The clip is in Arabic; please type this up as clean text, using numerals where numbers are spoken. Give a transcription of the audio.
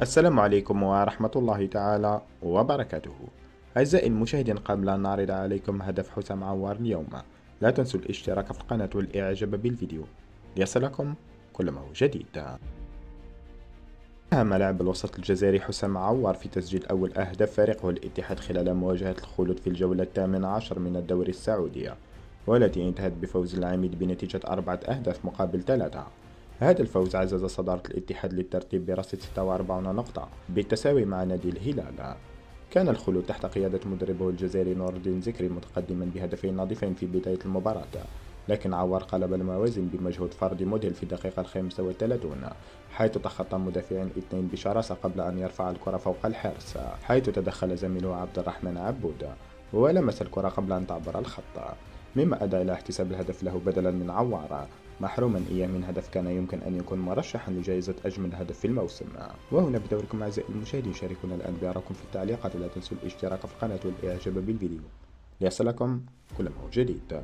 السلام عليكم ورحمة الله تعالى وبركاته. أعزائي المشاهدين، قبل أن نعرض عليكم هدف حسام عوار اليوم، لا تنسوا الاشتراك في القناة والإعجاب بالفيديو ليصلكم كل ما هو جديد. ساهم لاعب الوسط الجزائري حسام عوار في تسجيل أول أهداف فريقه الاتحاد خلال مواجهة الخلود في الجولة الثامنة عشر من الدوري السعودي، والتي انتهت بفوز العميد بنتيجة 4 أهداف مقابل 3. هذا الفوز عزز صدارة الاتحاد للترتيب برصيد 46 نقطة بالتساوي مع نادي الهلال. كان الخلود تحت قيادة مدربه الجزائري نور الدين زكري متقدما بهدفين نظيفين في بداية المباراة، لكن عوار قلب الموازين بمجهود فردي مذهل في الدقيقة 35، حيث تخطى مدافعين اثنين بشراسة قبل أن يرفع الكرة فوق الحارس، حيث تدخل زميله عبد الرحمن عبود ولمس الكرة قبل أن تعبر الخط، مما أدى إلى احتساب الهدف له بدلا من عوار، محروما إياه من هدف كان يمكن أن يكون مرشحا لجائزة أجمل هدف في الموسم. وهنا بدوركم أعزائي المشاهدين، شاركونا الآن بآرائكم في التعليقات، ولا تنسوا الاشتراك في القناة والإعجاب بالفيديو ليصلكم كل ما هو جديد.